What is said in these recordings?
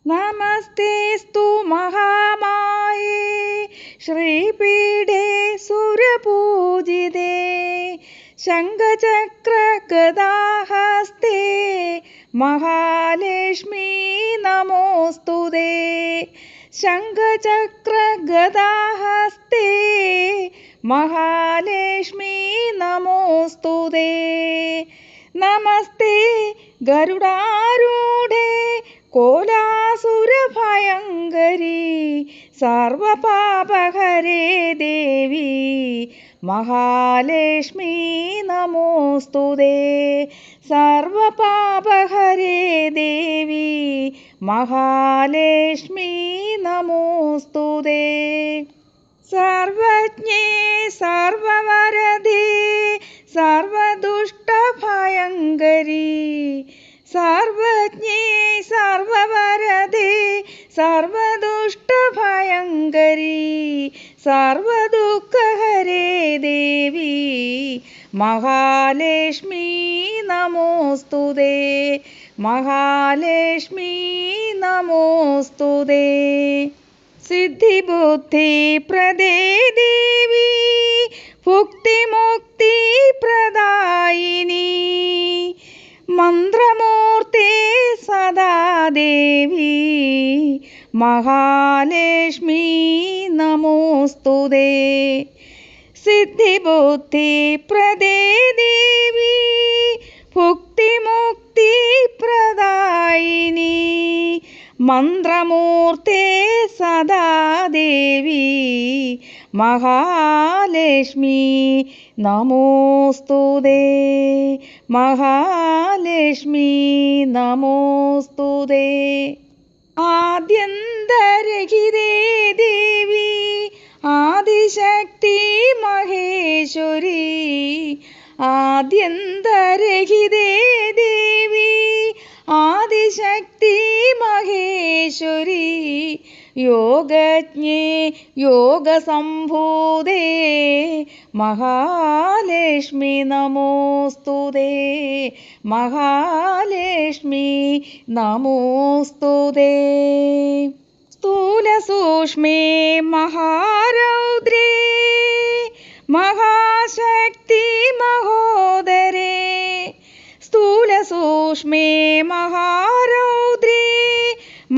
നമസ്തേസ്തു മഹാമായേ ശ്രീപീഠേ സുരപൂജിതേ ശംഖചക്രഗദാഹസ്തേ മഹാലക്ഷ്മീ നമോസ്തുതേ. ശംഖചക്രഗദാഹസ്തേ മഹാലക്ഷ്മീ നമോസ്തുതേ. നമസ്തേ ഗരുഡാരൂഢേ കോലാസുരഭയങ്കരീ സർവപാപഹരേ ദേവി മഹാലക്ഷ്മീ നമോസ്തുതേ. സർവപാപഹരേ ദേവി മഹാലക്ഷ്മീ നമോസ്തുതേ. സർവജ്ഞേ സർവവരദേ സർവദുഷ്ടഭയങ്കരീ സർവജ്ഞേ സർവവരദേ സർവദുഷ്ടഭയങ്കരീ സർവദുഃഖഹരേ ദേവി മഹാലക്ഷ്മീ നമോസ്തുതേ. മഹാലക്ഷ്മീ നമോസ്തുതേ. സിദ്ധിബുദ്ധിപ്രദേ ദേവി ഭുക്തിമുക്തിപ്രദായിനി മന്ത്രമൂർത്തേ സദാ ദേവി മഹാലക്ഷ്മീ നമോസ്തുതേ. സിദ്ധിബുദ്ധിപ്രദേ ദേവി ഭുക്തിമുക്തിപ്രദായിനി മന്ത്രമൂർത്തേ സദാ ദേവി മഹാലക്ഷ്മീ നമോസ്തുതേ. മഹാലക്ഷ്മീ നമോസ്തുതേ. ആദ്യന്തരഹിതേ ദേവി ആദിശക്തി മഹേശ്വരി ആദ്യന്തരഹിതേ ദേവി ആദിശക്തി മഹേശ്വരി യോഗജ്ഞേ യോഗസംഭൂതേ മഹാലക്ഷ്മി നമോസ്തുതേ. മഹാലക്ഷ്മി നമോസ്തുതേ. സ്ഥൂലസൂക്ഷ്മേ മഹാരൗദ്രേ മഹാശക്തി മഹോദരേ സ്ഥൂലസൂക്ഷ്മേ മഹാരൗദ്രേ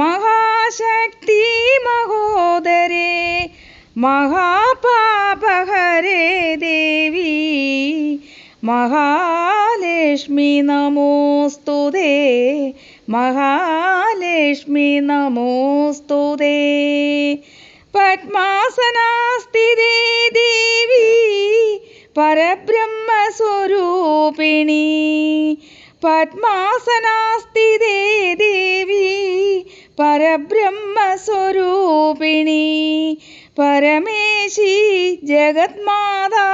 മഹാശക്തി മഹോദരേ മഹാപാപഹരേ ദേവി മഹാലക്ഷ്മി നമോസ്തുതേ. മഹാലക്ഷ്മി നമോസ്തുതേ. പദ്മാസനാസ്ഥിതേ ദേവി പരബ്രഹ്മസ്വരൂപിണി പദ്മാസനാസ്ഥിതേ ദേവി പരബ്രഹ്മസ്വരൂപിണി പരമേശി ജഗന്മാതാ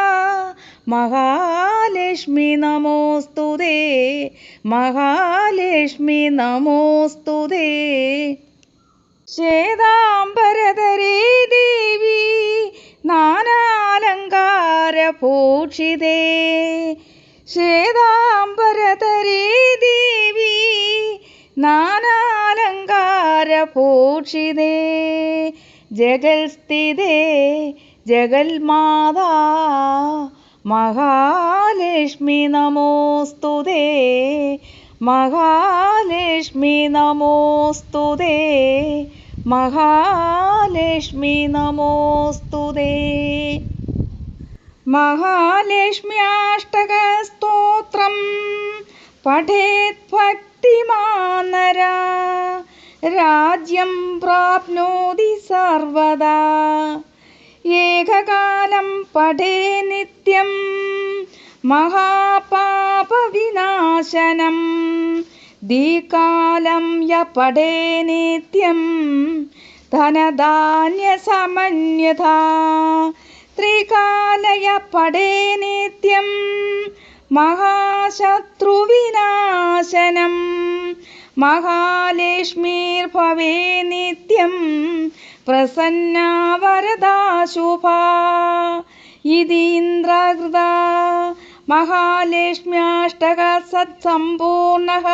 മഹാലക്ഷ്മി നമോസ്തുതേ. മഹാലക്ഷ്മി നമോസ്തുതേ. ശ്വേതാംബരധരേ ദേവി നാനാലങ്കാരഭൂഷിതേ ശ്വേതാംബരധരേ ദേവി നാനാലങ്കാരഭൂഷിതേ ജഗൽസ്ഥിതേ ജഗൽമാതാ മഹാലക്ഷ്മി നമോസ്തുതേ. മഹാലക്ഷ്മി നമോസ്തുതേ. മഹാലക്ഷ്മി നമോസ്തുതേ. മഹാലക്ഷ്മ്യാഷ്ടകസ്തോത്രം പഠേത് ഭക്തിമാൻ നരഃ രാജ്യം പ്രാപ്നോതി സർവദാ ഏകകാലം പഠേ നിത്യം മഹാപാപവിനാശനം ദ്വികാലം യ പഠേ നിത്യം ധനധാന്യസമന്വിതാ ത്രികാലയ പഠേ നിത്യം മഹാശത്രുവിനാശനം മഹാലക്ഷ്മീർഭവേ നിത്യം പ്രസന്നാ വരദാ ശുഭാ ഇതി ഇന്ദ്രകൃതാ മഹാലക്ഷ്മ്യാഷ്ടക സത്സമ്പൂർണഃ